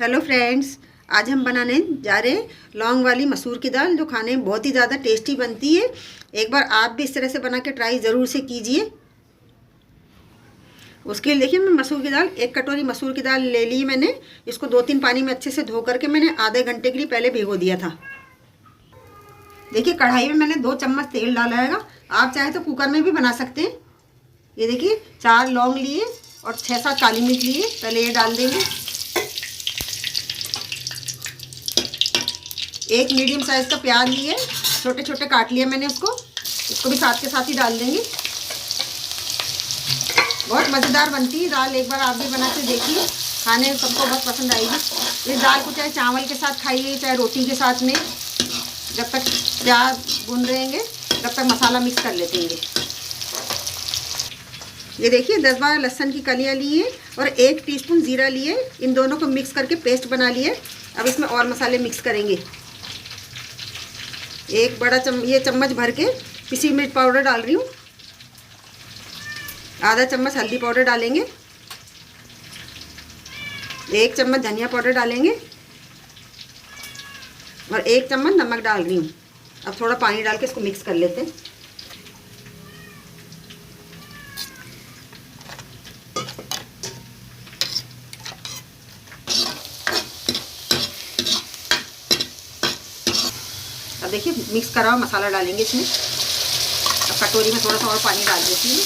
Hello friends, आज हम बनाने जा रहे हैं लौंग वाली मसूर की दाल, जो खाने में बहुत ही ज़्यादा टेस्टी बनती है। एक बार आप भी इस तरह से बना के ट्राई ज़रूर से कीजिए। उसके लिए देखिए, मैं मसूर की दाल 1 कटोरी मसूर की दाल ले ली मैंने। इसको 2-3 पानी में अच्छे से धो करके मैंने आधे घंटे के लिए पहले भिगो दिया था। देखिए, कढ़ाई में मैंने 2 चम्मच तेल डाला है। आप चाहे तो कुकर में भी बना सकते हैं। ये देखिए, 4 लौंग लिए और 6-7 काली मिर्च लिए। पहले ये डाल देंगे। 1 मीडियम साइज़ का प्याज लिए, छोटे छोटे काट लिए मैंने इसको भी साथ के साथ ही डाल देंगे। बहुत मज़ेदार बनती है दाल, एक बार आप भी बना के देखिए, खाने में सबको बहुत पसंद आएगी। इस दाल को चाहे चावल के साथ खाइए, चाहे रोटी के साथ में। जब तक प्याज भून रहेंगे तब तक मसाला मिक्स कर लेते हैं। ये देखिए, 10-12 लहसुन की कलियाँ ली है और 1 टीस्पून ज़ीरा लिए। इन दोनों को मिक्स करके पेस्ट बना लिए। अब इसमें और मसाले मिक्स करेंगे। एक बड़ा ये चम्मच भर के पिसी मिर्च पाउडर डाल रही हूँ। आधा चम्मच हल्दी पाउडर डालेंगे। 1 चम्मच धनिया पाउडर डालेंगे और 1 चम्मच नमक डाल रही हूँ। अब थोड़ा पानी डाल के इसको मिक्स कर लेते हैं। अब देखिए, मिक्स करा हुआ मसाला डालेंगे इसमें। अब कटोरी में थोड़ा सा और पानी डाल देती हूँ।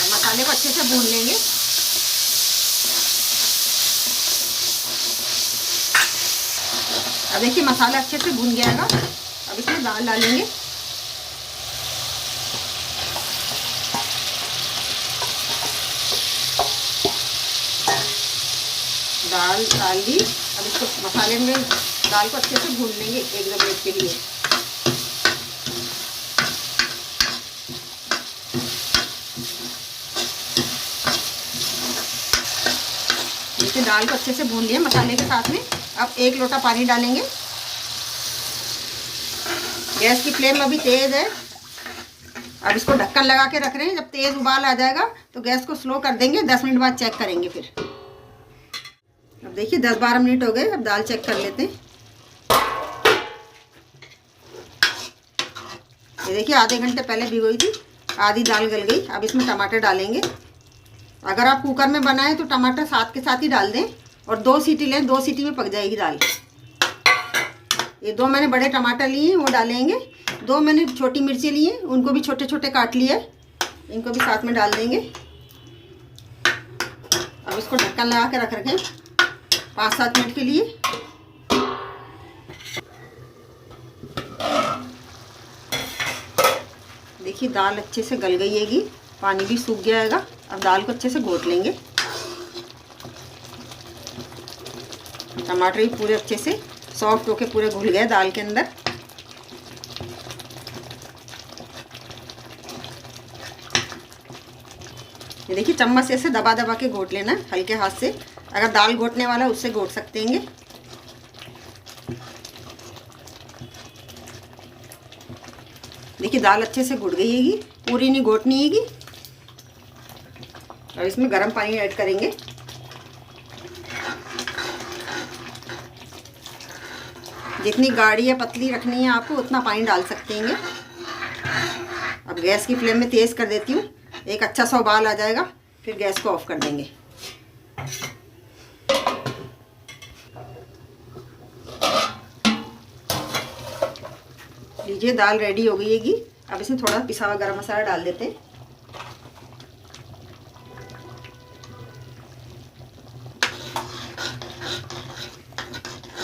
मसाले को अच्छे से भून लेंगे। अब देखिए, मसाला अच्छे से भून गया है। अब इसमें दाल डालेंगे। दाल डाल दी। अब इसको मसाले में दाल को अच्छे से भून लेंगे 1-2 मिनट के लिए। देखिए, दाल को अच्छे से भून लिया मसाले के साथ में। अब 1 लोटा पानी डालेंगे। गैस की फ्लेम अभी तेज़ है। अब इसको ढक्कन लगा के रख रहे हैं। जब तेज़ उबाल आ जाएगा तो गैस को स्लो कर देंगे। 10 मिनट बाद चेक करेंगे फिर। अब देखिए, 10-12 मिनट हो गए। अब दाल चेक कर लेते हैं। ये देखिए, आधे घंटे पहले भिगोई थी, आधी दाल गल गई। अब इसमें टमाटर डालेंगे। अगर आप कुकर में बनाएं तो टमाटर साथ के साथ ही डाल दें और 2 सीटी लें। 2 सीटी में पक जाएगी दाल। ये 2 मैंने बड़े टमाटर लिए हैं, वो डालेंगे। 2 मैंने छोटी मिर्ची ली हैं, उनको भी छोटे छोटे काट लिए। इनको भी साथ में डाल देंगे। अब इसको ढक्कन लगा के रख रखें 5-7 मिनट के लिए। देखिए, दाल अच्छे से गल गई हैगी, पानी भी सूख गया हैगा। अब दाल को अच्छे से घोट लेंगे। टमाटर भी पूरे अच्छे से सॉफ्ट होके पूरे घुल गए दाल के अंदर। ये देखिए, चम्मच से ऐसे दबा दबा के घोट लेना हल्के हाथ से। अगर दाल घोटने वाला उससे घोट सकते हैं। देखिए, दाल अच्छे से घुट गई हैगी, पूरी नहीं घोटनी हैगी। और इसमें गर्म पानी ऐड करेंगे। जितनी गाढ़ी या पतली रखनी है आपको, उतना पानी डाल सकते हैं। अब गैस की फ्लेम में तेज़ कर देती हूँ। एक अच्छा सा उबाल आ जाएगा, फिर गैस को ऑफ कर देंगे। लीजिए, दाल रेडी हो गई हैगी। अब इसमें थोड़ा पिसा हुआ गरम मसाला डाल देते हैं।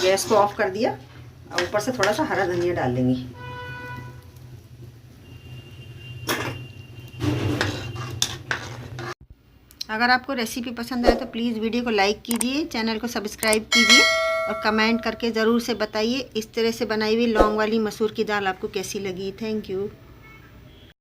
गैस को ऑफ कर दिया। और ऊपर से थोड़ा सा हरा धनिया डाल देंगे। अगर आपको रेसिपी पसंद आए तो प्लीज़ वीडियो को लाइक कीजिए, चैनल को सब्सक्राइब कीजिए और कमेंट करके ज़रूर से बताइए इस तरह से बनाई हुई लौंग वाली मसूर की दाल आपको कैसी लगी। Thank you.